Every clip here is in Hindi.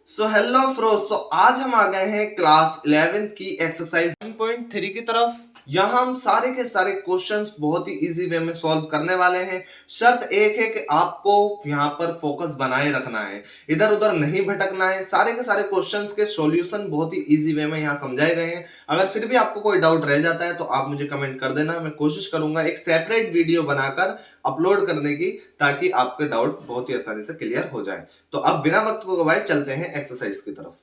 हेलो फ्रो आज हम आ गए हैं क्लास 11th की एक्सरसाइज 1.3 की तरफ। यहाँ हम सारे के सारे क्वेश्चंस बहुत ही इजी वे में सॉल्व करने वाले हैं। शर्त एक है कि आपको यहाँ पर फोकस बनाए रखना है, इधर उधर नहीं भटकना है। सारे के सारे क्वेश्चंस के सॉल्यूशन बहुत ही इजी वे में यहाँ समझाए गए हैं। अगर फिर भी आपको कोई डाउट रह जाता है तो आप मुझे कमेंट कर देना, मैं कोशिश करूंगा एक सेपरेट वीडियो बनाकर अपलोड करने की, ताकि आपके डाउट बहुत ही आसानी से क्लियर हो जाए। तो अब बिना वक्त को गवाए चलते हैं एक्सरसाइज की तरफ।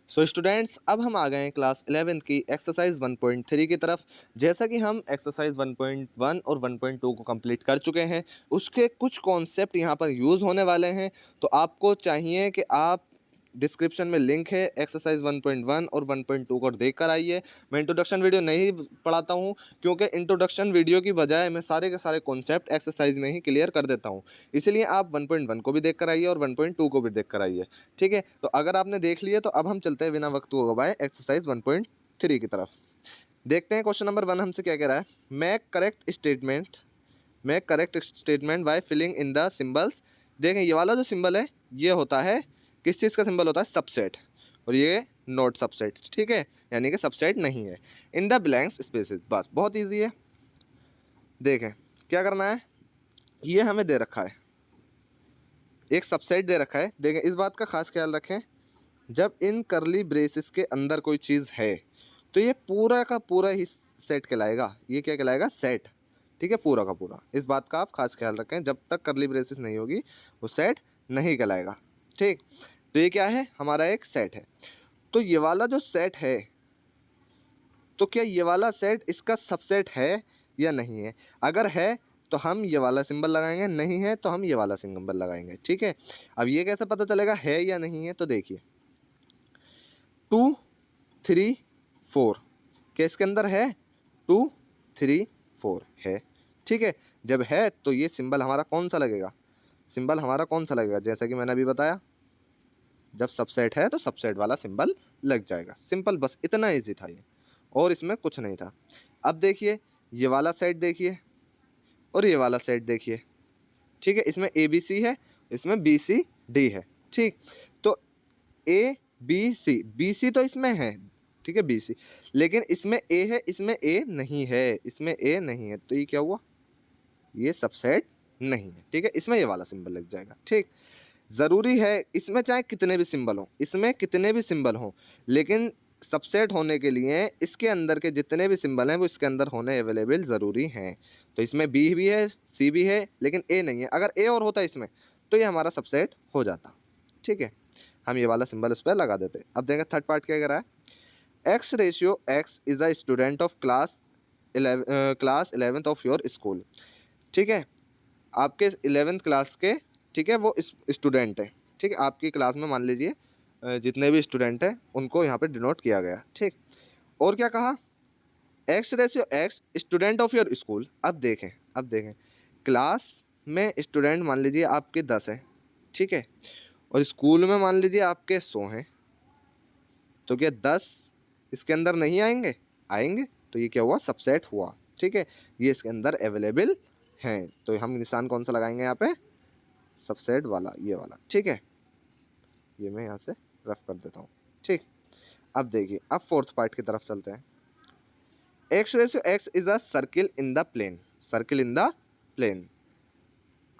स्टूडेंट्स, अब हम आ गए हैं क्लास 11th की एक्सरसाइज 1.3 की तरफ। जैसा कि हम एक्सरसाइज 1.1 और 1.2 को कंप्लीट कर चुके हैं, उसके कुछ कॉन्सेप्ट यहाँ पर यूज़ होने वाले हैं। तो आपको चाहिए कि आप डिस्क्रिप्शन में लिंक है एक्सरसाइज 1.1 और 1.2 को देख कर आइए। मैं इंट्रोडक्शन वीडियो नहीं पढ़ाता हूँ, क्योंकि इंट्रोडक्शन वीडियो की बजाय मैं सारे के सारे कॉन्सेप्ट एक्सरसाइज में ही क्लियर कर देता हूँ। इसलिए आप 1.1 को भी देख कर आइए और 1.2 को भी देख कर आइए। ठीक है, तो अगर आपने देख लिया तो अब हम चलते हैं बिना वक्त को गवाए एक्सरसाइज 1.3 की तरफ। देखते हैं क्वेश्चन नंबर 1 हमसे क्या कह रहा है। Make correct statement by filling in the symbols. देखें, ये वाला जो सिंबल है ये होता है, किस चीज़ का सिंबल होता है? सबसेट। और ये नॉट सबसेट, ठीक है, यानी कि सबसेट नहीं है। इन द ब्लैंक्स स्पेसेस, बस बहुत ईजी है। देखें क्या करना है, ये हमें दे रखा है, एक सबसेट दे रखा है। देखें, इस बात का खास ख्याल रखें, जब इन करली ब्रेसेस के अंदर कोई चीज़ है तो ये पूरा का पूरा ही सेट कहलाएगा। ये क्या कहलाएगा? सेट। ठीक है, पूरा का पूरा। इस बात का आप खास ख्याल रखें, जब तक करली ब्रेसेस नहीं होगी वो सेट नहीं कहलाएगा। ठीक, तो ये क्या है? हमारा एक सेट है। तो ये वाला जो सेट है, तो क्या ये वाला सेट इसका सबसेट है या नहीं है? अगर है तो हम ये वाला सिंबल लगाएंगे, नहीं है तो हम ये वाला सिंबल लगाएंगे। ठीक है, अब ये कैसे पता चलेगा है या नहीं है? तो देखिए 2 3 4 क्या इसके अंदर है? 2 3 4 है। ठीक है, जब है तो ये सिंबल हमारा कौन सा लगेगा? सिंबल हमारा कौन सा लगेगा? जैसा कि मैंने अभी बताया, जब सबसेट है तो सबसेट वाला सिंबल लग जाएगा। सिंपल, बस इतना इजी था ये, और इसमें कुछ नहीं था। अब देखिए, ये वाला सेट देखिए और ये वाला सेट देखिए। ठीक है, इसमें ए बी सी है, इसमें बी सी डी है। ठीक, तो ए बी सी तो इसमें है, ठीक है, बी सी, लेकिन इसमें ए है, इसमें ए नहीं है, इसमें ए नहीं है। तो ये क्या हुआ? ये सबसेट नहीं है। ठीक है, इसमें ये वाला सिंबल लग जाएगा। ठीक, ज़रूरी है इसमें चाहे कितने भी सिंबल हों, इसमें कितने भी सिंबल हों, लेकिन सबसेट होने के लिए इसके अंदर के जितने भी सिंबल हैं वो इसके अंदर होने अवेलेबल ज़रूरी हैं। तो इसमें बी भी है, सी भी है, लेकिन ए नहीं है। अगर ए और होता इसमें तो ये हमारा सबसेट हो जाता। ठीक है, हम ये वाला सिंबल इस पर लगा देते। अब देखें थर्ड पार्ट क्या कह रहा है। X ratio x is a student of class 11th of your school. ठीक है, आपके 11th क्लास के, ठीक है, वो स्टूडेंट है। ठीक है, आपकी क्लास में मान लीजिए जितने भी स्टूडेंट हैं उनको यहाँ पे डिनोट किया गया। ठीक, और क्या कहा? X ratio x student of your school. अब देखें क्लास में स्टूडेंट मान लीजिए आपके 10 हैं, ठीक है, और स्कूल में मान लीजिए आपके 100 हैं। तो क्या 10 इसके अंदर नहीं आएंगे? आएंगे। तो ये क्या हुआ? सबसेट हुआ। ठीक है, ये इसके अंदर अवेलेबल हैं। तो हम निशान कौन सा लगाएंगे यहाँ पे? सबसेट वाला, ये वाला। ठीक है, ये मैं यहाँ से रफ कर देता हूँ। ठीक, अब देखिए, अब फोर्थ पार्ट की तरफ चलते हैं। X ratio x is a circle in the plane. Circle in the plane,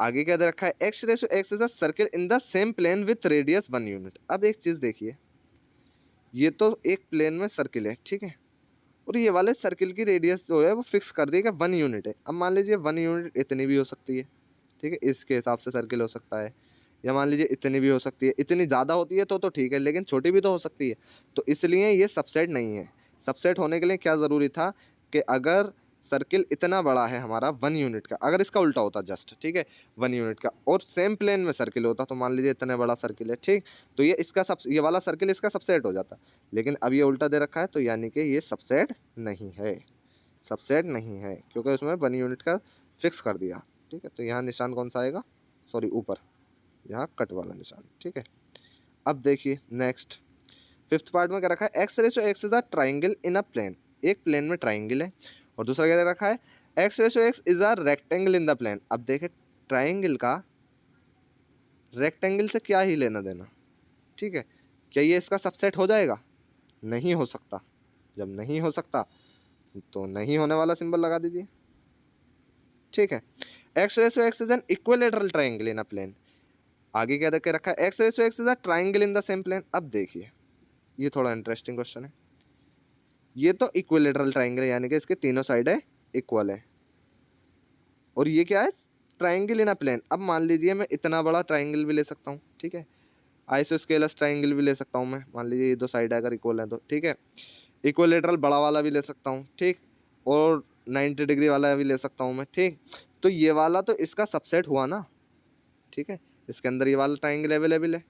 आगे क्या दे रखा है? X ratio x is a circle in the same plane with radius 1 unit. अब एक चीज़ देखिए, ये तो एक प्लेन में सर्किल है, ठीक है, और ये वाले सर्किल की रेडियस जो है वो फिक्स कर दी कि 1 यूनिट है। अब मान लीजिए 1 यूनिट इतनी भी हो सकती है, ठीक है, इसके हिसाब से सर्किल हो सकता है, या मान लीजिए इतनी भी हो सकती है। इतनी ज़्यादा होती है तो ठीक है, लेकिन छोटी भी तो हो सकती है। तो इसलिए ये सबसेट नहीं है। सबसेट होने के लिए क्या ज़रूरी था कि अगर सर्किल इतना बड़ा है हमारा 1 यूनिट का, अगर इसका उल्टा होता जस्ट, ठीक है, 1 यूनिट का, और सेम प्लेन में सर्किल होता, तो मान लीजिए इतना बड़ा सर्किल है, ठीक, तो ये वाला सर्किल इसका सबसेट हो जाता। लेकिन अब ये उल्टा दे रखा है, तो यानी कि ये सबसेट नहीं है। सबसेट नहीं है क्योंकि उसमें 1 यूनिट का फिक्स कर दिया। ठीक है, तो यहाँ निशान कौन सा आएगा? सॉरी, ऊपर यहाँ कट वाला निशान। ठीक है, अब देखिए नेक्स्ट फिफ्थ पार्ट में क्या रखा है? X ratio x is a triangle in a plane. एक प्लेन में ट्राइंगल है, और दूसरा क्या दे रखा है? X ratio x is a rectangle in the plane. अब देखें, ट्राइंगल का रेक्टेंगल से क्या ही लेना देना। ठीक है, क्या ये इसका सबसेट हो जाएगा? नहीं हो सकता। जब नहीं हो सकता तो नहीं होने वाला सिंबल लगा दीजिए। ठीक है। X ratio x is an equilateral triangle in a plane. आगे क्या देख के रखा है? X ratio x is a triangle in the same plane. अब देखिए, ये थोड़ा इंटरेस्टिंग क्वेश्चन है। ये तो इक्विलेटरल ट्राइंगल है, यानी कि इसके तीनों साइड है इक्वल है, और ये क्या है? Triangle in a plane. अब मान लीजिए मैं इतना बड़ा ट्राइंगल भी ले सकता हूँ, ठीक है, आइसोस्केलस ट्राइंगल भी ले सकता हूँ मैं, मान लीजिए ये दो साइड अगर इक्वल है तो, ठीक है, इक्विलेटरल बड़ा वाला भी ले सकता हूँ, ठीक, और 90 डिग्री वाला भी ले सकता हूँ मैं, ठीक। तो ये वाला तो इसका सबसेट हुआ ना, ठीक है, इसके अंदर ये वाला ट्राइंगल अवेलेबल है,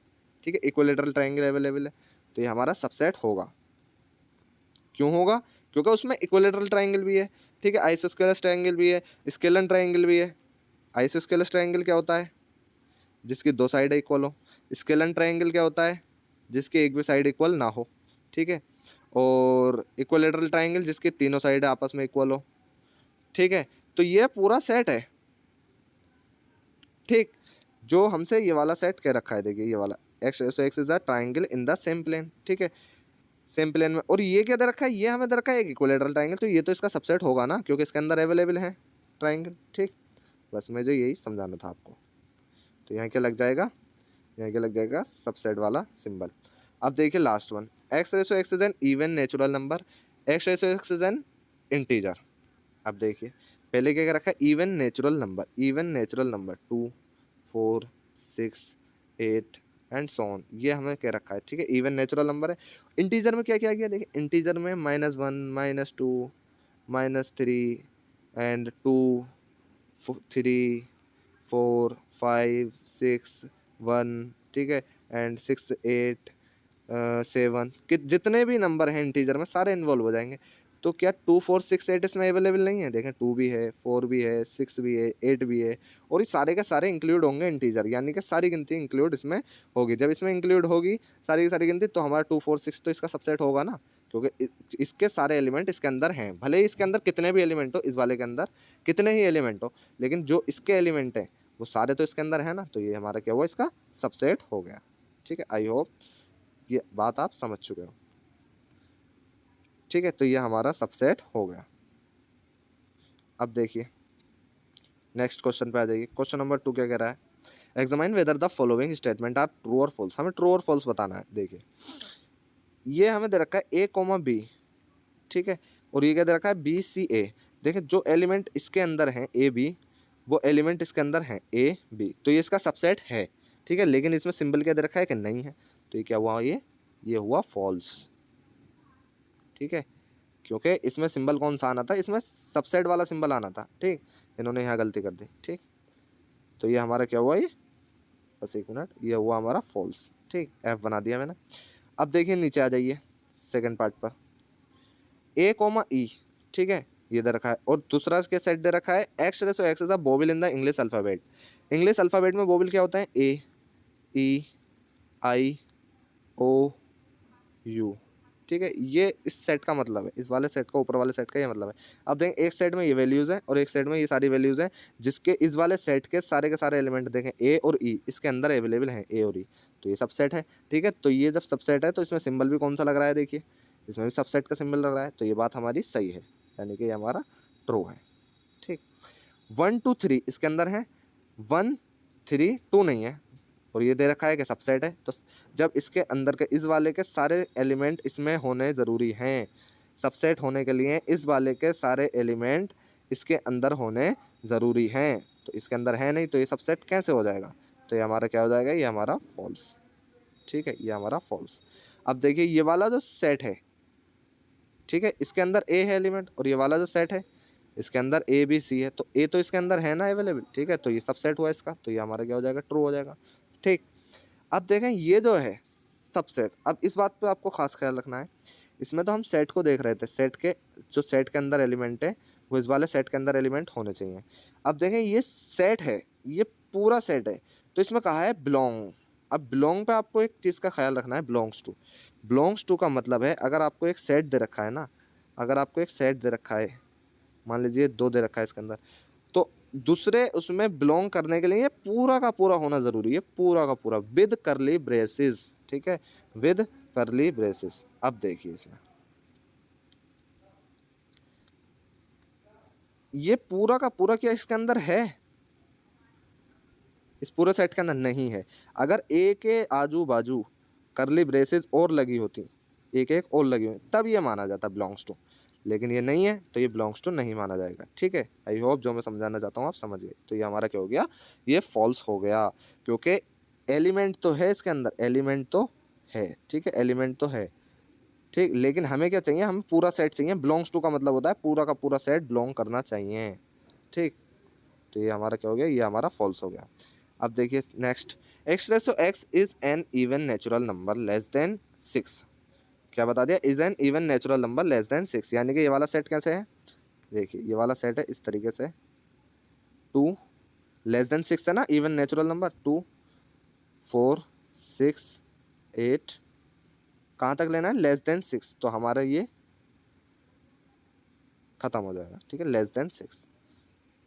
ठीक है, इक्विलेटरल ट्राइंगल अवेलेबल है, तो ये हमारा सबसेट होगा। क्यों होगा? क्योंकि उसमें इक्विलेटरल ट्राइंगल भी है, ठीक है, आइसोस्केलस ट्राइंगल भी है, स्केलन ट्राइंगल भी है। आइसोस्केलस ट्राइंगल क्या होता है? जिसकी दो साइड इक्वल हो। स्केलन ट्राइंगल क्या होता है? जिसकी एक भी साइड इक्वल ना हो, ठीक है। और इक्विलेटरल ट्राइंगल जिसके तीनों साइड आपस में इक्वल हो, ठीक है। तो ये पूरा सेट है, ठीक। जो हमसे ये वाला सेट कह रखा है, देखिए ये वाला x x is a triangle in the same plane, ठीक है, सेम प्लेन में। और ये क्या दे रखा है? ये हमें दे रखा है एक इक्विलेटरल ट्राइंगल, तो ये तो इसका सबसेट होगा ना, क्योंकि इसके अंदर अवेलेबल है ट्राइंगल, ठीक। बस मैं जो यही समझाना था आपको। तो यहाँ क्या लग जाएगा? यहाँ क्या लग जाएगा? सबसेट वाला सिंबल। अब देखिए last one, x ratio x is an even natural number, x ratio x is an integer. अब देखिए पहले क्या रखा है? Even natural number, even natural number 2 4 6 8 and so on, ये हमें क्या रखा है, ठीक है, इवन नेचुरल नंबर है। इंटीजर में क्या क्या किया? देखिए इंटीजर में -1 -2 -3 एंड 2 3 4 5 6 1, ठीक है, एंड 6 8 7 कि जितने भी नंबर हैं इंटीजर में सारे इन्वॉल्व हो जाएंगे। तो क्या 2 4 6 8 इसमें अवेलेबल नहीं है? देखें 2 भी है, 4 भी है, 6 भी है, 8 भी है, और ये सारे के सारे इंक्लूड होंगे इंटीजर, यानी कि सारी गिनती इंक्लूड इसमें होगी। जब इसमें इंक्लूड होगी सारी की सारी गिनती, तो हमारा 2 4 6 तो इसका सबसेट होगा ना, क्योंकि इसके सारे एलिमेंट इसके अंदर हैं। भले ही इसके अंदर कितने भी एलिमेंट हो, इस वाले के अंदर कितने ही एलिमेंट हो, लेकिन जो इसके एलिमेंट हैं वो सारे तो इसके अंदर है ना, तो ये हमारा क्या हुआ? इसका सबसेट हो गया, ठीक है। आई होप ये बात आप समझ चुके हो, ठीक है। तो ये हमारा सबसेट हो गया। अब देखिए नेक्स्ट क्वेश्चन पे आ जाइए। क्वेश्चन नंबर 2 क्या कह रहा है? Examine whether the following statement are true और फॉल्स। हमें ट्रू और फॉल्स बताना है। देखिए ये हमें दे रखा है A, B, ठीक है, और ये क्या दे रखा है? B, C, A। देखिए जो एलिमेंट इसके अंदर हैं A, B, वो एलिमेंट इसके अंदर हैं A, B, तो ये इसका सबसेट है, ठीक है। लेकिन इसमें सिंबल क्या दे रखा है कि नहीं है, तो ये क्या हुआ? ये हुआ फॉल्स, ठीक है, क्योंकि इसमें सिंबल कौन सा आना था? इसमें सबसेट वाला सिंबल आना था, ठीक। इन्होंने यहाँ गलती कर दी, ठीक। तो ये हमारा क्या हुआ? ये बस एक मिनट, ये हुआ हमारा फॉल्स, ठीक, F बना दिया मैंने। अब देखिए नीचे आ जाइए सेकंड पार्ट पर, A, E, ठीक है, ये दे रखा है, और दूसरा इसके सेट दे रखा है x ratio x is a vowel in the English alphabet. English alphabet में वोवेल क्या होता है? A, E, I, O, U, ठीक है। ये इस सेट का मतलब है, इस वाले सेट का, ऊपर वाले सेट का ये मतलब है। अब देखें एक सेट में ये वैल्यूज़ हैं और एक सेट में ये सारी वैल्यूज़ हैं, जिसके इस वाले सेट के सारे एलिमेंट देखें A और E इसके अंदर अवेलेबल हैं, A और E, तो ये सबसेट है, ठीक है। तो ये जब सबसेट है तो इसमें सिंबल भी कौन सा लग रहा है? देखिए इसमें भी सबसेट का सिंबल लग रहा है, तो ये बात हमारी सही है, यानी कि ये हमारा ट्रू है, ठीक। 1 2 3 इसके अंदर है, 1 3 2 नहीं है, और ये दे रखा है कि सबसेट है, तो जब इसके अंदर के इस वाले के सारे एलिमेंट इसमें होने ज़रूरी हैं। सबसेट होने के लिए इस वाले के सारे एलिमेंट इसके अंदर होने ज़रूरी हैं, तो इसके अंदर है नहीं, तो ये सबसेट कैसे हो जाएगा? तो ये हमारा क्या हो जाएगा? ये हमारा फॉल्स, ठीक है, ये हमारा फॉल्स। अब देखिए ये वाला जो सेट है, ठीक है, इसके अंदर A है एलिमेंट, और ये वाला जो सेट है इसके अंदर A, B, C है, तो A तो इसके अंदर है ना अवेलेबल, ठीक है, तो ये सबसेट हुआ इसका, तो ये हमारा क्या हो जाएगा? ट्रू हो जाएगा, ठीक। अब देखें ये जो है सबसेट, अब इस बात पे आपको खास ख्याल रखना है। इसमें तो हम सेट को देख रहे थे, सेट के जो सेट के अंदर एलिमेंट है वो इस वाले सेट के अंदर एलिमेंट होने चाहिए। अब देखें ये सेट है, ये पूरा सेट है, तो इसमें कहा है बिलोंग। अब बिलोंग पे आपको एक चीज़ का ख्याल रखना है, बिलोंग्स टू का मतलब है, अगर आपको एक सेट दे रखा है ना, अगर आपको एक सेट दे रखा है, मान लीजिए 2 दे रखा है इसके अंदर, तो दूसरे उसमें बिलोंग करने के लिए ये पूरा का पूरा होना ज़रूरी है, पूरा का पूरा विद करली ब्रेसेस, ठीक है, विद करली ब्रेसेस। अब देखिए इसमें ये पूरा का पूरा क्या इसके अंदर है? इस पूरे सेट के अंदर नहीं है। अगर ए के आजू बाजू करली ब्रेसेस और लगी होती, एक एक और लगी हुई, तब ये माना जाता बिलोंग्स टू, लेकिन ये नहीं है तो ये बिलोंग्स टू नहीं माना जाएगा, ठीक है। आई होप जो मैं समझाना चाहता हूँ आप समझ गए। तो ये हमारा क्या हो गया, ये फॉल्स हो गया, क्योंकि एलिमेंट तो है इसके अंदर, एलिमेंट तो है, ठीक है, एलिमेंट तो है, ठीक, लेकिन हमें क्या चाहिए, हमें पूरा सेट चाहिए। बिलोंग्स टू का मतलब होता है पूरा का पूरा सेट बिलोंग करना चाहिए, ठीक। तो ये हमारा क्या हो गया, ये हमारा फॉल्स हो गया। अब देखिए next, x raise to x is an even natural number less than 6। क्या बता दिया, is an even natural number less than 6, यानी कि ये वाला सेट कैसे है, देखिए ये वाला सेट है इस तरीके से, 2 लेस देन 6 है ना, इवन नेचुरल नंबर, 2 4 6 8, कहाँ तक लेना है, लेस देन 6, तो हमारा ये खत्म हो जाएगा, ठीक है, लेस देन 6।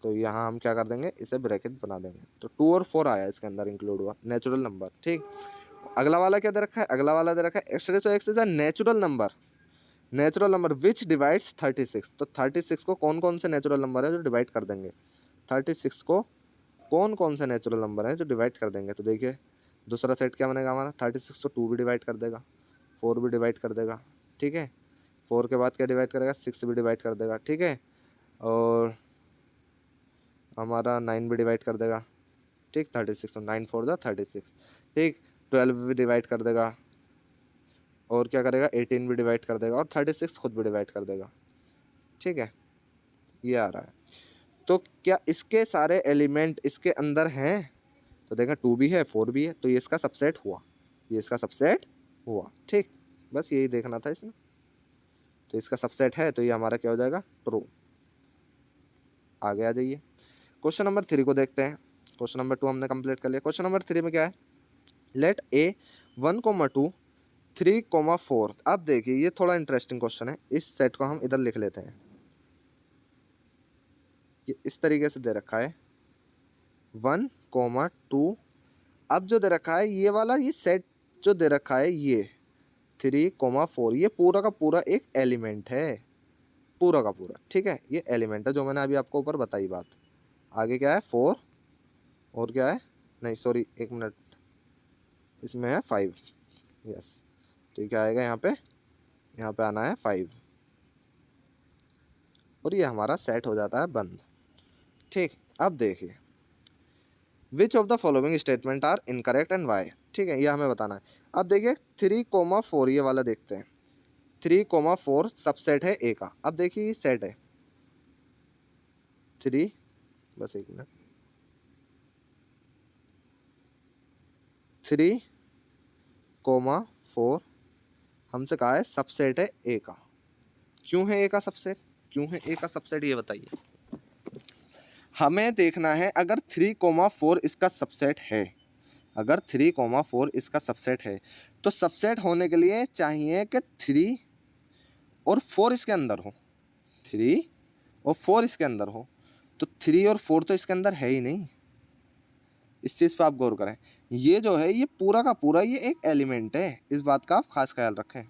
तो यहाँ हम क्या कर देंगे, इसे ब्रैकेट बना देंगे, तो 2 और 4 आया इसके अंदर इंक्लूड हुआ, नेचुरल नंबर, ठीक। अगला वाला क्या दे रखा है, अगला वाला दे रखा है x raise to x is a natural number, natural number which divides 36। तो 36 को कौन कौन से नेचुरल नंबर है जो डिवाइड कर देंगे, 36 को कौन कौन से नेचुरल नंबर है जो डिवाइड कर देंगे। तो देखिए दूसरा सेट क्या बनेगा हमारा, 36 को 2 भी डिवाइड कर देगा, 4 भी डिवाइड कर देगा, ठीक है, 4 के बाद क्या डिवाइड करेगा, 6 भी डिवाइड कर देगा, ठीक है, और हमारा 9 भी डिवाइड कर देगा, ठीक, 36 और 9 4 36, ठीक, 12 भी डिवाइड कर देगा, और क्या करेगा 18 भी डिवाइड कर देगा, और 36 खुद भी डिवाइड कर देगा, ठीक है, ये आ रहा है। तो क्या इसके सारे एलिमेंट इसके अंदर हैं, तो देखा 2 भी है 4 भी है, तो ये इसका सबसेट हुआ, ये इसका सबसेट हुआ, ठीक, बस यही देखना था इसमें। तो इसका सबसेट है तो ये हमारा क्या हो जाएगा, ट्रू। आगे आ जाइए, क्वेश्चन नंबर 3 को देखते हैं। क्वेश्चन नंबर 2 हमने कंप्लीट कर लिया। क्वेश्चन नंबर 3 में क्या है, लेट ए 1,2 3,4। अब देखिए ये थोड़ा इंटरेस्टिंग क्वेश्चन है, इस सेट को हम इधर लिख लेते हैं, ये इस तरीके से दे रखा है 1,2। अब जो दे रखा है ये वाला, ये सेट जो दे रखा है ये 3,4, ये पूरा का पूरा एक एलिमेंट है, पूरा का पूरा, ठीक है, ये एलिमेंट है जो मैंने अभी आपको ऊपर बताई बात। आगे क्या है 4, और क्या है, नहीं सॉरी 1 मिनट, इसमें है 5, यस, तो ये क्या आएगा यहाँ पे आना है 5, और ये हमारा सेट हो जाता है बंद, ठीक। अब देखिए which of the following statement are incorrect and why, ठीक है, ये हमें बताना है। अब देखिए 3,4 ये वाला देखते हैं, 3,4 सबसेट है ए का। अब देखिए ये सेट है 3, बस 1 मिनट, 3,4 हमसे कहा है सबसेट है ए का। क्यों है ए का सबसेट, क्यों है ए का सबसेट, ये बताइए। हमें देखना है अगर 3,4 इसका सबसेट है, अगर 3,4 इसका सबसेट है, तो सबसेट होने के लिए चाहिए कि 3 और 4 इसके अंदर हो, 3 और 4 इसके अंदर हो, तो 3 और 4 तो इसके अंदर है ही नहीं। इस चीज़ पर आप गौर करें, ये जो है ये पूरा का पूरा ये एक एलिमेंट है, इस बात का आप खास ख्याल रखें,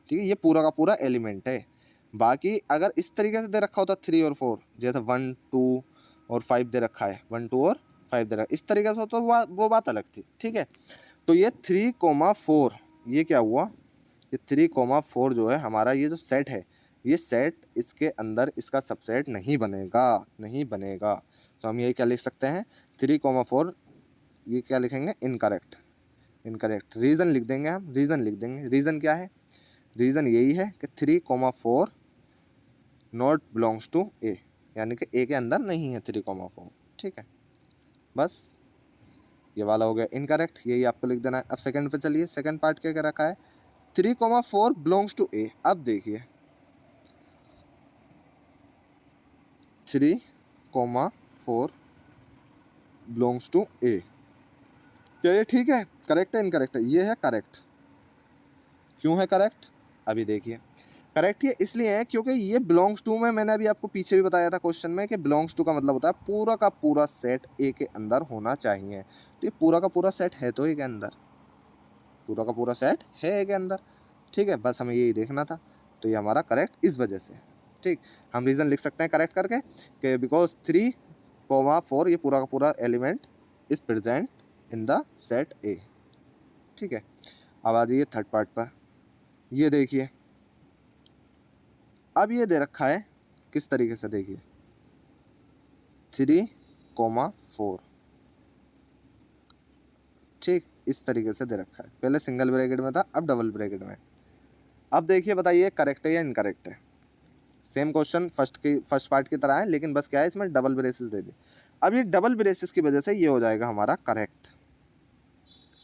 ठीक है, ये पूरा का पूरा एलिमेंट है। बाकी अगर इस तरीके से दे रखा होता 3 और 4, जैसे 1 2 और 5 दे रखा है, 1 2 और 5 दे रखा है, इस तरीके से तो वो बात अलग थी, ठीक है। तो ये 3,4 ये क्या हुआ, ये 3,4 जो है हमारा ये जो सेट है, ये सेट इसके अंदर इसका सबसेट नहीं बनेगा, नहीं बनेगा। तो हम यही क्या लिख सकते हैं, 3,4 ये क्या लिखेंगे, इनकरेक्ट, इनकरेक्ट। रीज़न लिख देंगे हम, रीज़न लिख देंगे, रीज़न क्या है, रीज़न यही है कि 3,4 नॉट बिलोंग्स टू ए, यानी कि ए के अंदर नहीं है 3,4, ठीक है, बस ये वाला हो गया इनकरेक्ट, यही आपको लिख देना है। अब सेकंड पे चलिए, सेकंड पार्ट क्या रखा है, 3,4 बिलोंग्स टू ए। अब देखिए 3,4 बिलोंग्स टू ए, क्या ये ठीक है, करेक्ट है इनकरेक्ट है, ये है करेक्ट। क्यों है करेक्ट, अभी देखिए करेक्ट ये इसलिए है क्योंकि ये बिलोंग्स टू में, मैंने अभी आपको पीछे भी बताया था क्वेश्चन में कि बिलोंग्स टू का मतलब होता है पूरा का पूरा सेट ए के अंदर होना चाहिए। तो ये पूरा का पूरा सेट है तो ए के अंदर, पूरा का पूरा सेट है ए के अंदर, ठीक है, बस हमें यही देखना था। तो ये हमारा करेक्ट इस वजह से, ठीक। हम रीज़न लिख सकते हैं करेक्ट करके कि बिकॉज 3, 4 ये पूरा का पूरा element is present in the set ए, ठीक है। अब आ जाइए थर्ड पार्ट पर। ये देखिए, अब ये दे रखा है किस तरीके से, देखिए 3, 4, ठीक इस तरीके से दे रखा है। पहले सिंगल ब्रैकेट में था, अब डबल ब्रैकेट में। अब देखिए बताइए करेक्ट है या इनकरेक्ट है। सेम क्वेश्चन फर्स्ट पार्ट की तरह है, लेकिन बस क्या है इसमें डबल ब्रेसेस दे दी। अब ये डबल ब्रेसेस की वजह से ये हो जाएगा हमारा करेक्ट।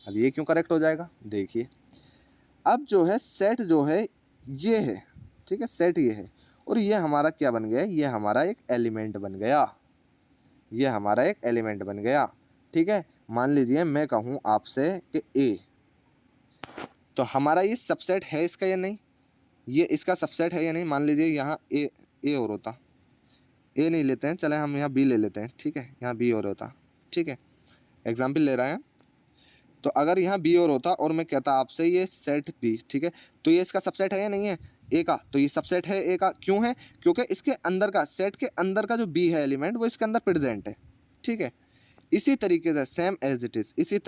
अब ये क्यों करेक्ट हो जाएगा, देखिए अब जो है सेट जो है ये है, ठीक है, सेट ये है, और ये हमारा क्या बन गया, ये हमारा एक एलिमेंट बन गया, ये हमारा एक एलिमेंट बन गया, ठीक है। मान लीजिए मैं कहूँ आपसे कि ए, तो हमारा ये सबसेट है इसका या नहीं, ये इसका सबसेट है या नहीं। मान लीजिए यहाँ ए और होता, ए नहीं लेते हैं, चले हम यहाँ बी ले लेते हैं, ठीक है, यहाँ बी और होता, ठीक है, एग्जाम्पल ले रहे हैं। तो अगर यहाँ बी और होता और मैं कहता आपसे ये सेट बी, ठीक है, तो ये इसका सबसेट है या नहीं है ए का, तो ये सबसेट है ए का। क्यों है, क्योंकि इसके अंदर का, सेट के अंदर का जो बी है एलिमेंट, वो इसके अंदर प्रेजेंट है, ठीक है। इसी तरीके से सेम एज इट इज, इसी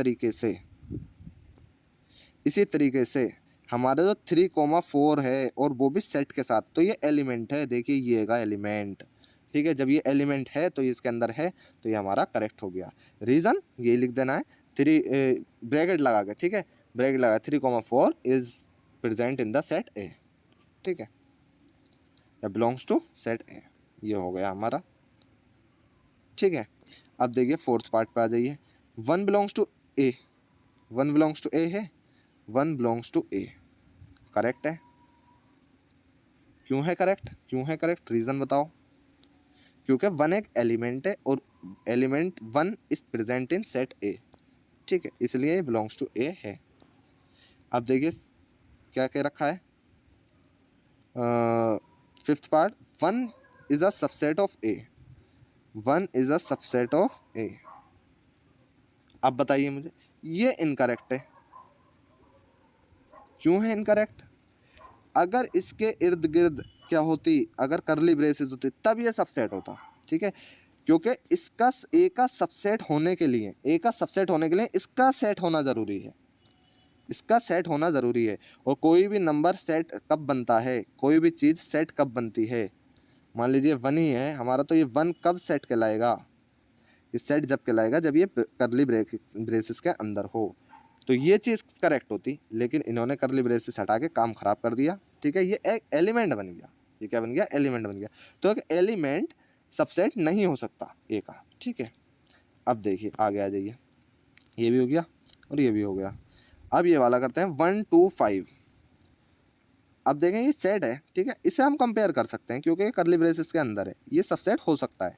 तरीके से हमारा जो 3, 4 है और वो भी सेट के साथ, तो ये एलिमेंट है, देखिए ये का एलिमेंट, ठीक है। जब ये एलिमेंट है तो ये इसके अंदर है, तो ये हमारा करेक्ट हो गया। रीज़न ये लिख देना है, 3 ब्रैकेट लगा के, ठीक है, ब्रैकेट लगा 3, 4 is present in the set ए, ठीक है, या बिलोंग्स टू सेट ए, ये हो गया हमारा, ठीक है। अब देखिए फोर्थ पार्ट पे आ जाइए। 1 belongs to A, 1 belongs to A है, 1 बिलोंग्स टू ए, करेक्ट है। क्यों है करेक्ट, क्यों है करेक्ट, रीज़न बताओ। क्योंकि 1 एक एलिमेंट है और element 1 is present in set ए, ठीक है, इसलिए ये बिलोंग्स टू ए है। अब देखिए क्या कह रखा है, fifth part, 1 is a subset of A, 1 is a subset of A. अब बताइए मुझे, ये इनकरेक्ट है। क्यों है इनकरेक्ट, अगर इसके इर्द गिर्द क्या होती, अगर करली ब्रेसेस होती तब ये सबसेट होता, ठीक है। क्योंकि इसका ए का सबसेट होने के लिए, ए का सबसेट होने के लिए इसका सेट होना ज़रूरी है, इसका सेट होना ज़रूरी है। और कोई भी नंबर सेट कब बनता है, कोई भी चीज़ सेट कब बनती है, मान लीजिए 1 ही है हमारा, तो ये 1 कब सेट कहलाएगा, ये सेट जब कहलाएगा जब ये करली ब्रेसेस के अंदर हो। तो ये चीज़ करेक्ट होती, लेकिन इन्होंने करली ब्रेसेस हटा के काम ख़राब कर दिया, ठीक है। ये एक एलिमेंट बन गया, ये क्या बन गया, एलिमेंट बन गया। तो एक एलिमेंट सबसेट नहीं हो सकता ए का, ठीक है। अब देखिए आगे आ जाइए, ये भी हो गया और ये भी हो गया। अब ये वाला करते हैं 1, 2, 5। अब देखें ये सेट है, ठीक है, इसे हम कंपेयर कर सकते हैं क्योंकि करली ब्रेसेस के अंदर है, ये सबसेट हो सकता है,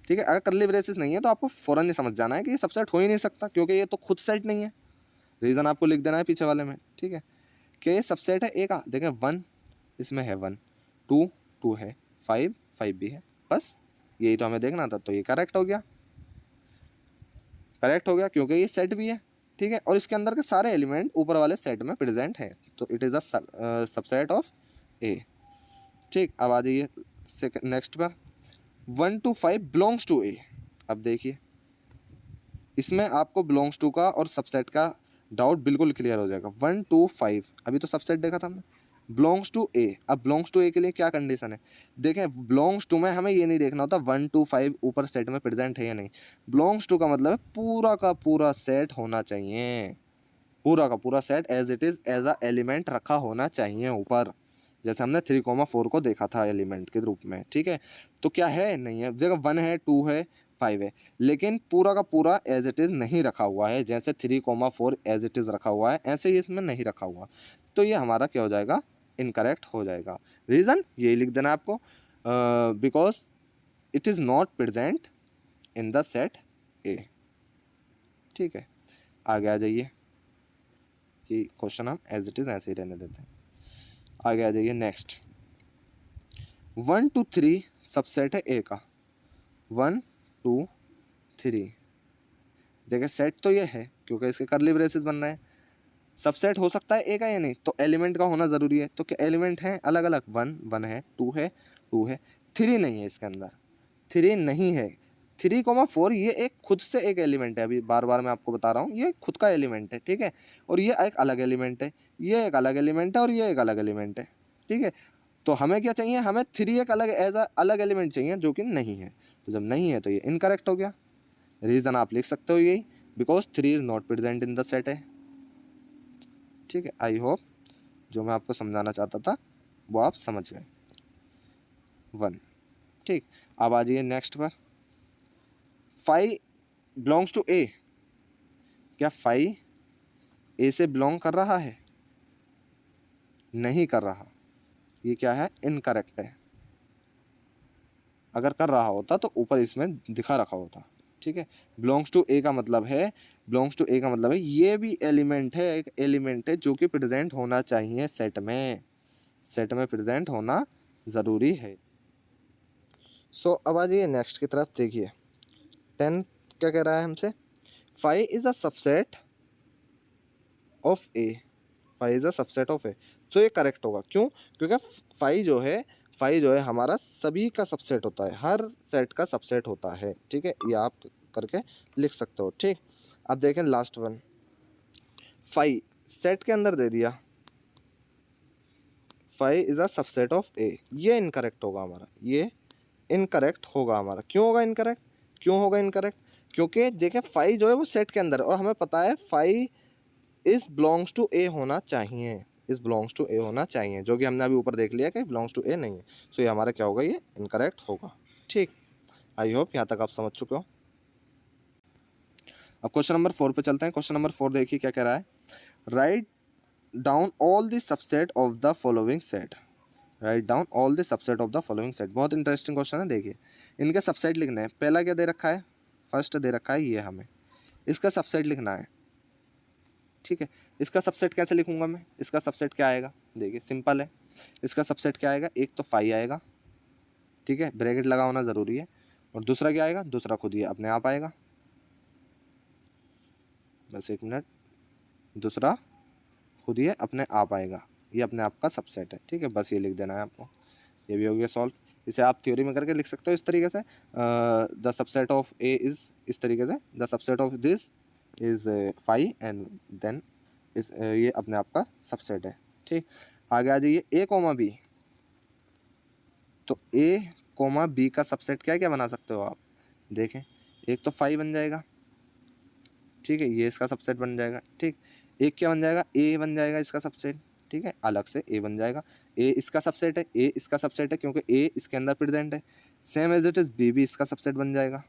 ठीक है। अगर करली ब्रेसेस नहीं है तो आपको फ़ौरन ये समझ जाना है कि ये सबसेट हो ही नहीं सकता, क्योंकि ये तो खुद सेट नहीं है। रीज़न आपको लिख देना है पीछे वाले में, ठीक है, कि ये सबसेट है ए का। देखें 1 इसमें है, 1, 2 2 है, 5 5 भी है, बस यही तो हमें देखना था। तो ये करेक्ट हो गया, करेक्ट हो गया क्योंकि ये सेट भी है, ठीक है, और इसके अंदर के सारे एलिमेंट ऊपर वाले सेट में प्रेजेंट हैं, तो it is a subset of A, ठीक। अब आ जाइए नेक्स्ट पर, 1 to 5 बिलोंग्स टू ए। अब देखिए इसमें आपको बिलोंग्स टू का और सबसेट का डाउट बिल्कुल क्लियर हो जाएगा। 1 2 5 अभी तो सबसेट देखा था हमने, बिलोंग्स टू ए। अब बिलोंग्स टू ए के लिए क्या कंडीशन है, देखें बिलोंग्स टू में हमें ये नहीं देखना होता 1 2 5 ऊपर सेट में प्रेजेंट है या नहीं। बिलोंग्स टू का मतलब है पूरा का पूरा सेट होना चाहिए, पूरा का पूरा set as it is as a element रखा होना चाहिए ऊपर, जैसे हमने 3, 4 को देखा था एलिमेंट के रूप में, ठीक है। तो क्या है, नहीं है, जगह 1 है, 2 है, 5 है, लेकिन पूरा का पूरा एज इट इज़ नहीं रखा हुआ है। जैसे 3, 4 एज इट इज़ रखा हुआ है, ऐसे ही इसमें नहीं रखा हुआ, तो ये हमारा क्या हो जाएगा, इनकरेक्ट हो जाएगा। रीज़न यही लिख देना आपको, because it is not present in the set ए, ठीक है। आगे आ जाइए, ये क्वेश्चन हम एज इट इज़ ऐसे ही रहने देते हैं। आगे आ जाइए नेक्स्ट। 1 to 3 सबसेट है ए का, 1 2 3। देखिए सेट तो ये है क्योंकि इसके कर्ली ब्रेसेस बन रहे हैं। सबसेट हो सकता है ए का या नहीं, तो एलिमेंट का होना ज़रूरी है। तो क्या एलिमेंट हैं अलग अलग, 1 1 है, 2 है, 2 है, 3 नहीं है इसके अंदर, 3 नहीं है। 3,4 ये एक खुद से एक एलिमेंट है, अभी बार बार मैं आपको बता रहा हूँ, ये खुद का एलिमेंट है, ठीक है। और ये एक अलग एलिमेंट है, ये एक अलग एलिमेंट है, और ये एक अलग एलिमेंट है, ठीक है। तो हमें क्या चाहिए, हमें 3 एक अलग एज अ अलग एलिमेंट चाहिए जो कि नहीं है। तो जब नहीं है तो ये इनकरेक्ट हो गया। रीज़न आप लिख सकते हो यही, because 3 is not present in the set है, ठीक है। आई होप जो मैं आपको समझाना चाहता था वो आप समझ गए। 1, ठीक। अब आ जाइए नेक्स्ट पर। 5 बिलोंग्स टू ए। क्या 5 ए से बिलोंग कर रहा है? नहीं कर रहा, ये क्या है, इनकरेक्ट है। अगर कर रहा होता तो ऊपर इसमें दिखा रखा होता, ठीक है। बिलोंग्स टू ए का मतलब है, बिलोंग्स टू ए का मतलब है ये भी एलिमेंट है, एक एलिमेंट है जो कि प्रेजेंट होना चाहिए सेट में, सेट में प्रेजेंट होना ज़रूरी है। सो अब आ जाइए नेक्स्ट की तरफ। देखिए 10 क्या कह रहा है हमसे, 5 is a subset of A, 5 is a subset of A. तो ये करेक्ट होगा, क्यों? क्योंकि 5 जो है हमारा सभी का सबसेट होता है, हर सेट का सबसेट होता है, ठीक है। ये आप करके लिख सकते हो, ठीक। अब देखें लास्ट वन, 5 सेट के अंदर दे दिया, 5 इज़ अ सबसेट ऑफ ए, ये इनकरेक्ट होगा हमारा, ये इनकरेक्ट होगा हमारा। क्यों होगा इनकरेक्ट? क्यों होगा इनकरेक्ट? क्योंकि देखिए 5 जो है वो सेट के अंदर है और हमें पता है 5 इस बिलोंग्स टू ए होना चाहिए, इस बिलोंग्स टू ए होना चाहिए, जो कि हमने अभी ऊपर देख लिया कि बिलोंग्स टू ए नहीं है। सो ये हमारा क्या होगा, ये इनकरेक्ट होगा, ठीक। आई होप यहाँ तक आप समझ चुके हो। अब क्वेश्चन नंबर 4 पे चलते हैं। क्वेश्चन नंबर 4 देखिए क्या कह रहा है, write down all the subset of the following set. Write down all the subset of the following set. बहुत इंटरेस्टिंग क्वेश्चन है। देखिए इनके सबसेट लिखने हैं। पहला क्या दे रखा है, फर्स्ट दे रखा है ये, हमें इसका सबसेट लिखना है, ठीक है। इसका सबसेट कैसे लिखूंगा मैं, इसका सबसेट क्या आएगा, देखिए सिंपल है। इसका सबसेट क्या आएगा, एक तो 5 आएगा, ठीक है, ब्रैकेट लगा होना ज़रूरी है। और दूसरा क्या आएगा, दूसरा खुद ही अपने आप आएगा, बस एक मिनट, दूसरा खुद ही अपने आप आएगा, ये अपने आप का सबसेट है, ठीक है। बस ये लिख देना है आपको, ये भी हो गया सॉल्व। इसे आप थ्योरी में करके लिख सकते हो इस तरीके से, the subset of A is, इस तरीके से the subset of this is 5 and then इस ये अपने आप का सबसेट है, ठीक। आगे आ जाइए ए कोमा बी। तो ए कोमा बी का सबसेट क्या क्या बना सकते हो आप, देखें। एक तो 5 बन जाएगा, ठीक है, ये इसका सबसेट बन जाएगा, ठीक। एक क्या बन जाएगा, ए बन जाएगा इसका सबसेट, ठीक है, अलग से ए बन जाएगा। ए इसका सबसेट है, ए इसका सबसेट है क्योंकि ए इसके अंदर प्रेजेंट है। Same as it is B भी इसका सबसेट बन जाएगा,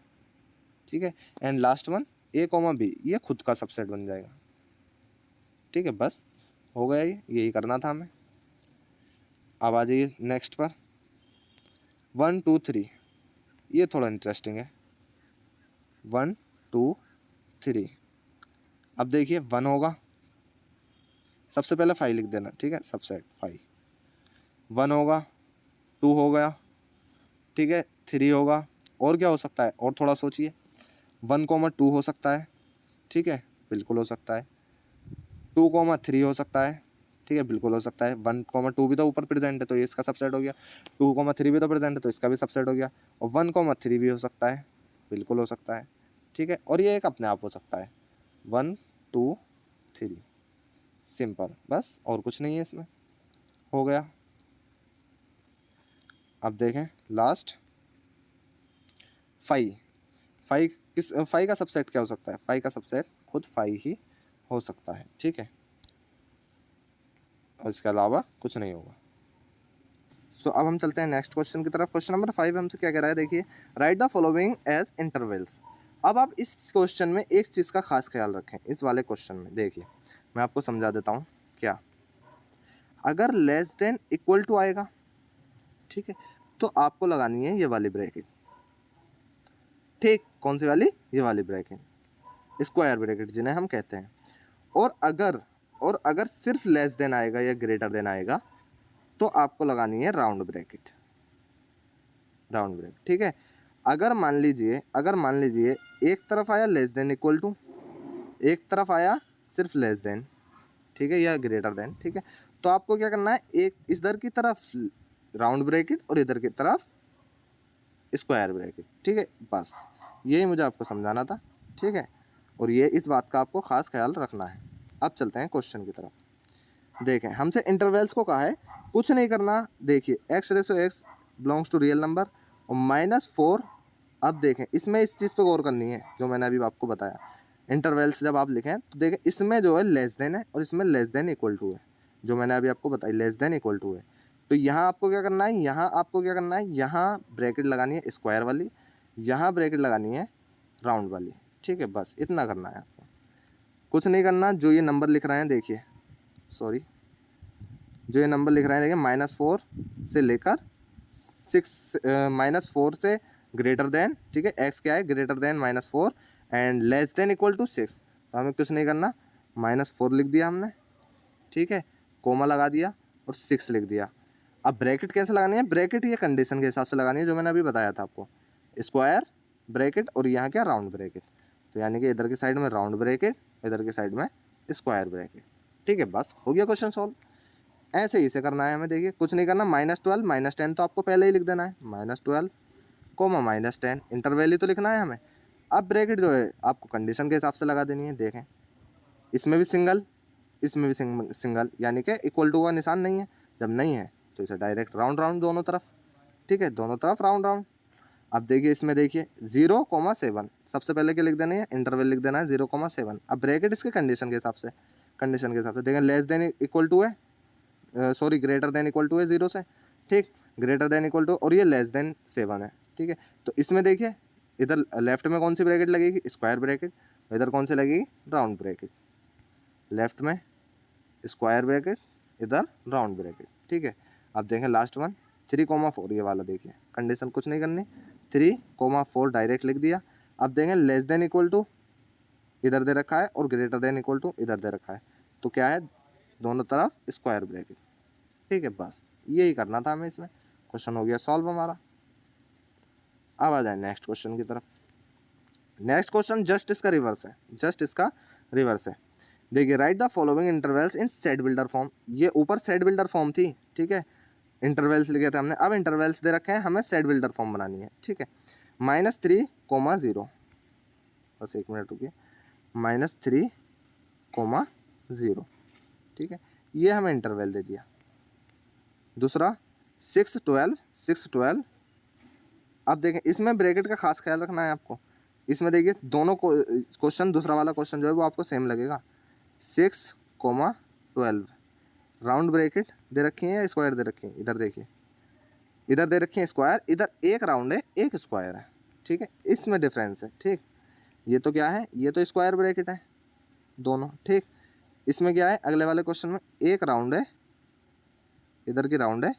ठीक है। And last one A comma B, ये खुद का सबसेट बन जाएगा, ठीक है। बस हो गया, ये यही करना था हमें। अब आ जाइए नेक्स्ट पर, 1 2 3। ये थोड़ा इंटरेस्टिंग है, 1 2 3। अब देखिए 1 होगा, सबसे पहले 5 लिख देना, ठीक है, सबसेट 5। 1 होगा, 2 हो गया, ठीक है, 3 होगा, और क्या हो सकता है, और थोड़ा सोचिए। 1 2 हो सकता है, ठीक है, बिल्कुल हो सकता है। 2 3 हो सकता है, ठीक है, बिल्कुल हो सकता है। 1 2 भी तो ऊपर प्रेजेंट है तो ये इसका सबसेट हो गया। 2 3 भी तो प्रेजेंट है तो इसका भी सबसेट हो गया। और 1 3 भी हो सकता है, बिल्कुल हो सकता है, ठीक है। और ये एक अपने आप हो सकता है, 1 2 3, सिंपल, बस और कुछ नहीं है इसमें, हो गया। अब देखें लास्ट 5। 5 का सबसेट क्या हो सकता है, 5 का सबसेट खुद 5 ही हो सकता है, ठीक है, और इसके अलावा कुछ नहीं होगा। सो अब हम चलते हैं नेक्स्ट क्वेश्चन की तरफ। क्वेश्चन नंबर 5 हमसे क्या कह रहा है, देखिए write the following as intervals. अब आप इस क्वेश्चन में एक चीज़ का खास ख्याल रखें, इस वाले क्वेश्चन में देखिए मैं आपको समझा देता हूँ। क्या, अगर लेस देन इक्वल टू आएगा, ठीक है, तो आपको लगानी है ये वाली ब्रैकेट, ठीक। कौन सी वाली, ये वाली ब्रैकेट, स्क्वायर ब्रैकेट जिन्हें हम कहते हैं। और अगर सिर्फ लेस देन आएगा या ग्रेटर देन आएगा तो आपको लगानी है राउंड ब्रैकेट, राउंड ब्रैकेट, ठीक है। अगर मान लीजिए एक तरफ आया लेस देन इक्वल टू, एक तरफ आया सिर्फ लेस देन, ठीक है, या ग्रेटर देन, ठीक है, तो आपको क्या करना है, एक इधर की तरफ राउंड ब्रैकेट और इधर की तरफ स्क्वायर ब्रैकेट, ठीक है, बस यही मुझे आपको समझाना था, ठीक है। और ये इस बात का आपको खास ख्याल रखना है। अब चलते हैं क्वेश्चन की तरफ। देखें, हमसे इंटरवल्स को कहा है, कुछ नहीं करना। देखिए x ratio x belongs to real number और -4। अब देखें इसमें इस चीज़ पे गौर करनी है जो मैंने अभी आपको बताया। इंटरवल्स जब आप लिखें तो देखें इसमें जो है लेस देन है और इसमें लेस देन इक्वल टू है, जो मैंने अभी आपको बताई लेस देन इक्वल टू है। तो यहाँ आपको क्या करना है, यहाँ ब्रैकेट लगानी है स्क्वायर वाली, यहाँ ब्रैकेट लगानी है राउंड वाली, ठीक है, बस इतना करना है आपको, कुछ नहीं करना। जो ये नंबर लिख रहे हैं देखिए, सॉरी, जो ये नंबर लिख रहे हैं देखिए -4 से लेकर 6, -4 से ग्रेटर देन, ठीक है, एक्स क्या है greater than -4 and less than equal to 6। तो हमें कुछ नहीं करना, -4 लिख दिया हमने, ठीक है, कोमा लगा दिया और 6 लिख दिया। अब ब्रैकेट कैसे लगानी है, ब्रैकेट ये कंडीशन के हिसाब से लगानी है जो मैंने अभी बताया था आपको, स्क्वायर ब्रैकेट और यहाँ क्या राउंड ब्रैकेट। तो यानी कि इधर की साइड में राउंड ब्रैकेट, इधर की साइड में स्क्वायर ब्रैकेट, ठीक है, बस हो गया क्वेश्चन सॉल्व। ऐसे ही से करना है हमें। देखिए कुछ नहीं करना, -12 -10 तो आपको पहले ही लिख देना है, -12 कोमा -10 इंटरवैल्यू तो लिखना है हमें। अब ब्रैकेट जो है आपको कंडीशन के हिसाब से लगा देनी है। देखें इसमें भी सिंगल, इसमें भी सिंगल, यानी कि इक्वल टू का निशान नहीं है। जब नहीं है तो इसे डायरेक्ट राउंड राउंड दोनों तरफ, ठीक है, दोनों तरफ राउंड राउंड। अब देखिए इसमें देखिए 0,7 सबसे पहले क्या लिख देना है, इंटरवल लिख देना है 0,7। अब ब्रैकेट इसके कंडीशन के हिसाब से देखें, लेस देन इक्वल टू है, sorry greater than equal to है 0 से, ठीक, ग्रेटर देन इक्वल टू और ये लेस देन 7 है, ठीक है। तो इसमें देखिए इधर लेफ्ट में कौन सी ब्रैकेट लगेगी, स्क्वायर ब्रैकेट, इधर कौन सी लगेगी, राउंड ब्रैकेट, लेफ्ट में स्क्वायर ब्रैकेट, इधर राउंड ब्रैकेट, ठीक है। अब देखें लास्ट वन 3,4, ये वाला देखिए कंडीशन कुछ नहीं करनी, 3,4 डायरेक्ट लिख दिया। अब देखें लेस देन इक्वल टू इधर दे रखा है और ग्रेटर देन इक्वल टू इधर दे रखा है, तो क्या है दोनों तरफ स्क्वायर ब्रैकेट, ठीक है, बस यही करना था हमें। इसमें क्वेश्चन हो गया सॉल्व हमारा। अब आ जाए नेक्स्ट क्वेश्चन की तरफ। नेक्स्ट क्वेश्चन जस्ट इसका रिवर्स है, जस्ट इसका रिवर्स है। देखिए write the following intervals in set builder form, ये ऊपर सेट बिल्डर फॉर्म थी, ठीक है, इंटरवल्स लिखे थे हमने, अब इंटरवल्स दे रखे हैं, हमें सेट बिल्डर फॉर्म बनानी है, ठीक है। -3,0, बस 1 मिनट रुकिए, -3,0, ठीक है, ये हमें इंटरवल दे दिया। दूसरा 6,12, अब देखें इसमें ब्रैकेट का खास ख्याल रखना है आपको। इसमें देखिए दोनों को क्वेश्चन, दूसरा वाला क्वेश्चन जो है वो आपको सेम लगेगा, 6,12 राउंड ब्रैकेट दे रखी है या स्क्वायर दे रखी है, इधर देखिए, इधर दे रखी है स्क्वायर, इधर एक राउंड है एक स्क्वायर है, ठीक है, इसमें डिफरेंस है, ठीक। ये तो क्या है, ये तो स्क्वायर ब्रैकेट है दोनों, ठीक। इसमें क्या है, अगले वाले क्वेश्चन में एक राउंड है, इधर की राउंड है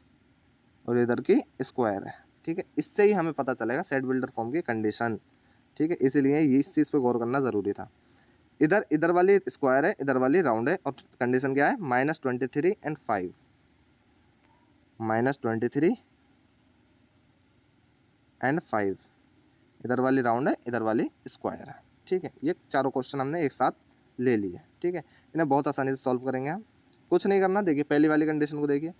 और इधर की स्क्वायर है, ठीक है। इससे ही हमें पता चलेगा सेट बिल्डर फॉर्म की कंडीशन, ठीक है, इसीलिए इस चीज़ पे गौर करना ज़रूरी था। इधर वाली स्क्वायर है, इधर वाली राउंड है और कंडीशन क्या है, -23 एंड 5, -23 एंड 5, इधर वाली राउंड है, इधर वाली स्क्वायर है, ठीक है। ये चारों क्वेश्चन हमने एक साथ ले लिए, ठीक है, इन्हें बहुत आसानी से सॉल्व करेंगे हम। कुछ नहीं करना, देखिए पहली वाली कंडीशन को देखिए,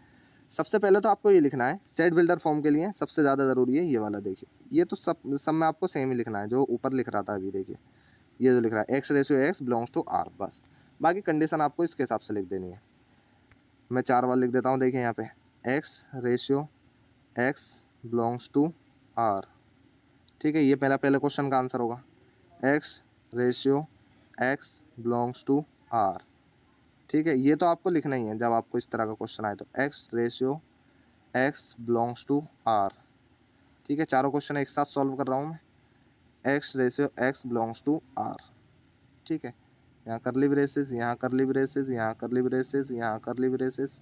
सबसे पहले तो आपको ये लिखना है सेट बिल्डर फॉर्म के लिए सबसे ज़्यादा ज़रूरी है ये वाला। देखिए ये तो सब में आपको सेम ही लिखना है, जो ऊपर लिख रहा था अभी देखिए, ये जो लिख रहा है x/x बिलोंग्स टू r, बस बाकी कंडीशन आपको इसके हिसाब से लिख देनी है। मैं 4 बार लिख देता हूँ, देखिए यहाँ पे x/x बिलोंग्स टू r, ठीक है, ये पहले क्वेश्चन का आंसर होगा, x/x बिलोंग्स टू r, ठीक है। ये तो आपको लिखना ही है जब आपको इस तरह का क्वेश्चन आए तो, x/x बिलोंग्स टू r, ठीक है। चारों क्वेश्चन एक साथ सॉल्व कर रहा हूँ मैं, x/x बिलोंग्स टू r, ठीक है। यहाँ करली ब्रेसेस, यहाँ करली ब्रेसेस, यहाँ करली ब्रेसेस, यहाँ करली ब्रेसेस,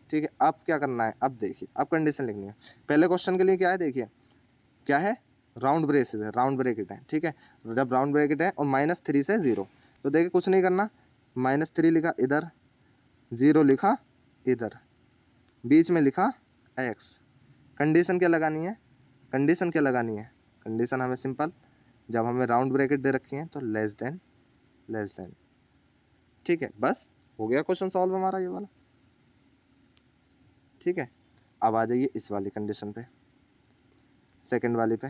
ठीक है। अब क्या करना है, अब देखिए अब कंडीशन लिखनी है। पहले क्वेश्चन के लिए क्या है, देखिए क्या है, राउंड ब्रेसेस है, राउंड ब्रैकेट है, ठीक है। जब राउंड ब्रैकेट है और -3 से 0, तो देखिए कुछ नहीं करना, -3 लिखा इधर, 0 लिखा इधर, बीच में लिखा x। कंडीशन क्या लगानी है, कंडीशन क्या लगानी है, कंडीशन हमें सिंपल, जब हमें राउंड ब्रैकेट दे रखी है तो लेस देन। ठीक है, बस हो गया क्वेश्चन सॉल्व हमारा ये वाला। ठीक है, अब आ जाइए इस वाली कंडीशन पे, सेकंड वाली पे।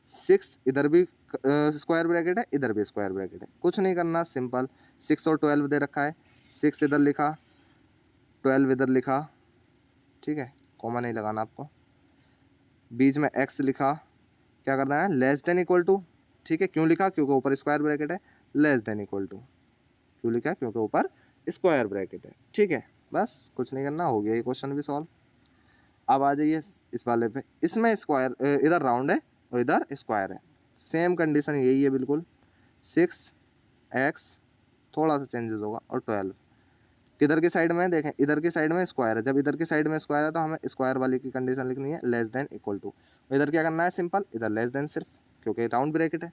6 इधर भी स्क्वायर ब्रैकेट है, इधर भी स्क्वायर ब्रैकेट है, कुछ नहीं करना, सिंपल 6 और 12 दे रखा है, 6 इधर लिखा, 12 इधर लिखा। ठीक है, कॉमा नहीं लगाना आपको, बीच में x लिखा, क्या करना है, लेस देन इक्वल टू। ठीक है, क्यों लिखा, क्योंकि ऊपर स्क्वायर ब्रैकेट है, लेस देन इक्वल टू, क्यों लिखा, क्योंकि ऊपर स्क्वायर ब्रैकेट है। ठीक है, बस कुछ नहीं करना, हो गया ये क्वेश्चन भी सॉल्व। अब आ जाइए इस वाले पे, इसमें स्क्वायर, इधर राउंड है और इधर स्क्वायर है, सेम कंडीशन यही है बिल्कुल। 6x थोड़ा सा चेंजेस होगा और 12 किधर की साइड में है, देखें इधर की साइड में स्क्वायर है, जब इधर की साइड में स्क्वायर है तो हमें स्क्वायर वाली की कंडीशन लिखनी है, लेस देन इक्वल टू। इधर क्या करना है, सिंपल, इधर लेस देन सिर्फ, क्योंकि राउंड ब्रैकेट है।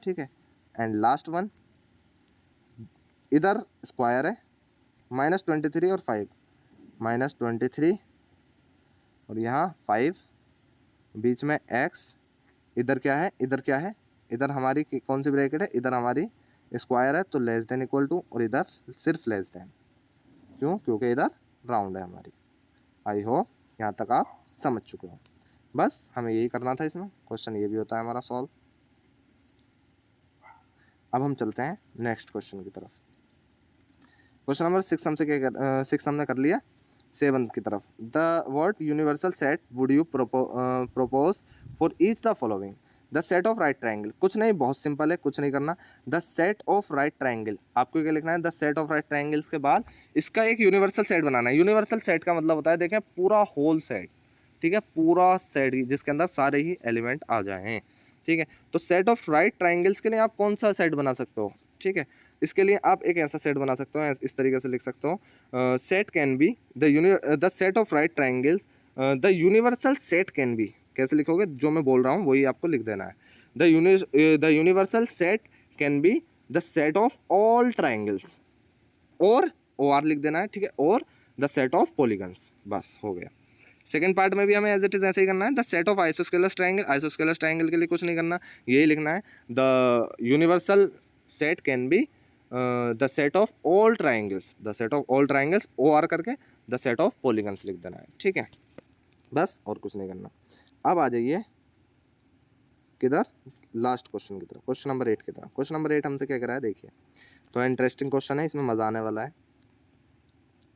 ठीक है, एंड लास्ट वन, इधर स्क्वायर है, -23 और 5, -23 और यहाँ 5, बीच में x, इधर क्या है, इधर क्या है, इधर हमारी कौन सी ब्रैकेट है, इधर हमारी स्क्वायर है तो लेस देन इक्वल टू, और इधर सिर्फ लेस देन, क्यों, क्योंकि इधर राउंड है हमारी। आई होप यहाँ तक आप समझ चुके हो, बस हमें यही करना था इसमें, क्वेश्चन ये भी होता है हमारा सॉल्व। अब हम चलते हैं नेक्स्ट क्वेश्चन की तरफ। क्वेश्चन नंबर 6 हमसे क्या 6 हमने कर लिया, 7 की तरफ, the what universal set would you propose for each the following, the set of right triangle. कुछ नहीं, बहुत सिंपल है, कुछ नहीं करना, the set of right triangle, आपको क्या लिखना है, the set of right triangles के बाद इसका एक यूनिवर्सल सेट बनाना है। यूनिवर्सल सेट का मतलब होता है, देखें, पूरा होल सेट। ठीक है, पूरा सेट जिसके अंदर सारे ही एलिमेंट आ जाएं। ठीक है, तो सेट ऑफ राइट ट्राइंगल्स के लिए आप कौन सा सेट बना सकते हो, ठीक है, इसके लिए आप एक ऐसा सेट बना सकते हो, इस तरीके से लिख सकते हो, set can be the set of right triangles, the universal set can B, कैसे लिखोगे, जो मैं बोल रहा हूँ वही आपको लिख देना है, the universal set can be the set of all triangles, और ओ आर लिख देना है। ठीक है, और द सेट ऑफ पॉलीगन्स, बस हो गया। सेकंड पार्ट में भी हमें एज इट इज ऐसे ही करना है, the set of isosceles triangle, isosceles triangle के लिए कुछ नहीं करना, यही लिखना है, the universal set can be the set of all triangles, the set of all triangles, O R करके द सेट ऑफ पॉलीगन्स लिख देना है। ठीक है, बस और कुछ नहीं करना। अब आ जाइए किधर, लास्ट क्वेश्चन की तरफ, क्वेश्चन नंबर 8 की तरफ। क्वेश्चन नंबर 8 हमसे क्या करा है, देखिए, तो इंटरेस्टिंग क्वेश्चन है, इसमें मजा आने वाला है।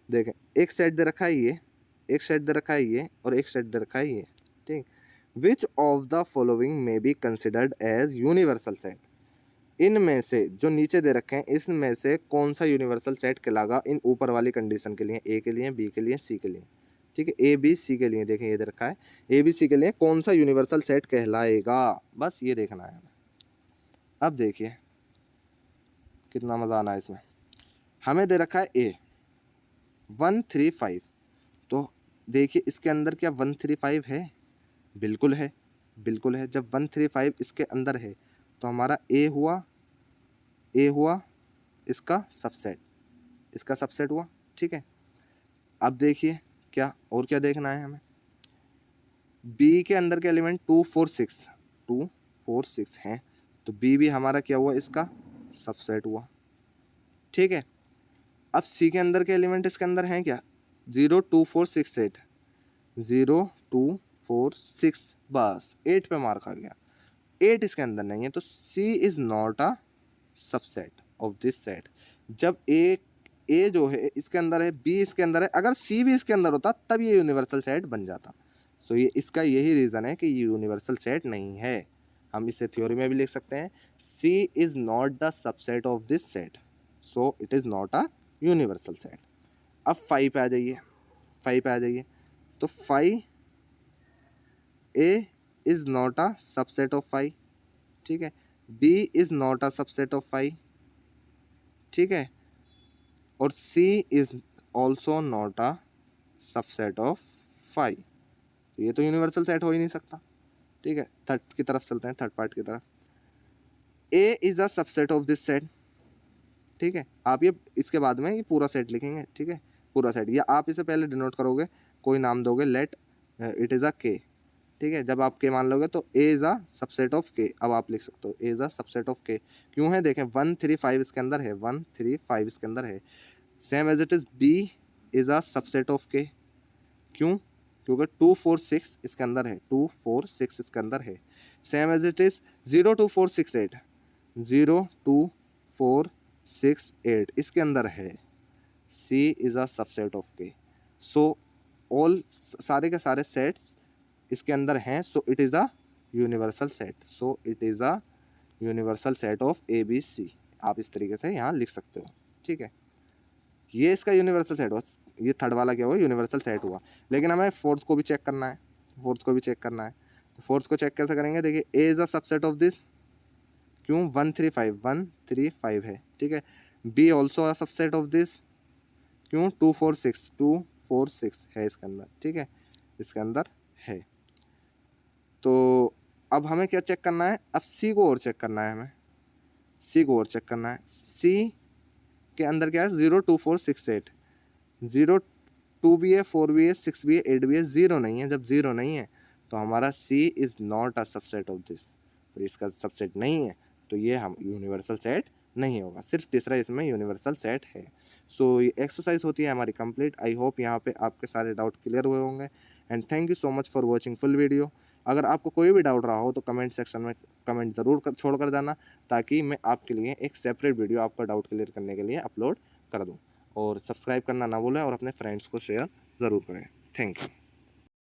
देखें, एक सेट दे रखा है ये, एक सेट दे रखा है ये, और एक सेट दे रखा है ये। ठीक, विच ऑफ द फॉलोइंग में be considered as universal set, इनमें से जो नीचे दे रखे हैं इसमें से कौन सा यूनिवर्सल सेट कहलागा इन ऊपर वाली कंडीशन के लिए, ए के लिए, बी के लिए, सी के लिए। ठीक है, ए बी सी के लिए, देखें ये दे रखा है, ए बी सी के लिए कौन सा यूनिवर्सल सेट कहलाएगा, बस ये देखना है हमें। अब देखिए कितना मज़ा आना है इसमें। हमें दे रखा है ए 135, तो देखिए इसके अंदर क्या 135 है, बिल्कुल है, बिल्कुल है। जब 135 इसके अंदर है तो हमारा ए हुआ, ए हुआ इसका सबसेट, इसका सबसेट हुआ। ठीक है, अब देखिए क्या, और क्या देखना है हमें, बी के अंदर के एलिमेंट 246 हैं, तो बी भी हमारा क्या हुआ, इसका सबसेट हुआ। ठीक है, अब सी के अंदर के एलिमेंट इसके अंदर हैं क्या, 02468, 0246, बस 8 पे मार्क आ गया, 8 इसके अंदर नहीं है, तो C is not a subset of this set. जब ए जो है इसके अंदर है, बी इसके अंदर है, अगर सी भी इसके अंदर होता तब ये यूनिवर्सल सेट बन जाता। सो ये इसका यही रीज़न है कि ये यूनिवर्सल सेट नहीं है। हम इसे थ्योरी में भी लिख सकते हैं, C is not the subset of this set, so it is not a universal set. अब 5 पे आ जाइए, 5 पे आ जाइए, तो 5 A is not a subset of 5। ठीक है, B is not a subset of 5। ठीक है, और C is also not a subset of 5, तो ये तो यूनिवर्सल सेट हो ही नहीं सकता। ठीक है, थर्ड की तरफ चलते हैं, थर्ड पार्ट की तरफ। A is a subset of this set. ठीक है, आप ये इसके बाद में ये पूरा सेट लिखेंगे। ठीक है, पूरा सेट, या आप इसे पहले डिनोट करोगे, कोई नाम दोगे, लेट इट इज़ अ के, ठीक है। जब आप के मान लोगे तो A is a subset of के, अब आप लिख सकते हो A is a subset of के। क्यों है देखें, 1 3 5 इसके अंदर है, 1 3 5 इसके अंदर है। Same as it is B is a subset of के, क्यों, क्योंकि 2 4 6 इसके अंदर है, 2 4 6 इसके अंदर है। सेम एज इट इज़ 0 2 4 6 8, 0 2 4 6 8 इसके अंदर है। सी इज़ अ सबसेट ऑफ के। सो ऑल, सारे के सारे सेट्स इसके अंदर हैं, so it is a universal set, so it is a universal set of A B C. आप इस तरीके से यहाँ लिख सकते हो, ठीक है। ये इसका यूनिवर्सल सेट हुआ, ये थर्ड वाला क्या हुआ, यूनिवर्सल सेट हुआ। लेकिन हमें फोर्थ को भी चेक करना है, फोर्थ को भी चेक करना है। तो फोर्थ को चेक कैसे करेंगे, देखिए A is a subset of this, क्यों, 1 3 5 1 3 5 है, ठीक है। B also a subset of this, क्यों, 2 4 6 2 4 6 है इसके अंदर, ठीक है, इसके अंदर है। तो अब हमें क्या चेक करना है, अब सी को और चेक करना है, हमें सी को और चेक करना है। सी के अंदर क्या है, 0 2 4 6 8, 0 2 भी है, 4 भी है, 6 भी है, 8 भी है, 0 नहीं है। जब 0 नहीं है तो हमारा C is not a subset of this, तो इसका सबसेट नहीं है, तो ये हम यूनिवर्सल सेट नहीं होगा। सिर्फ तीसरा इसमें यूनिवर्सल सेट है। सो ये एक्सरसाइज होती है हमारी कंप्लीट। आई होप यहाँ पे आपके सारे डाउट क्लियर हुए होंगे, and thank you so much for watching full video. अगर आपको कोई भी डाउट रहा हो तो कमेंट सेक्शन में कमेंट ज़रूर छोड़ कर जाना, ताकि मैं आपके लिए एक सेपरेट वीडियो आपका डाउट क्लियर करने के लिए अपलोड कर दूँ। और सब्सक्राइब करना ना भूलें, और अपने फ्रेंड्स को शेयर ज़रूर करें। Thank you.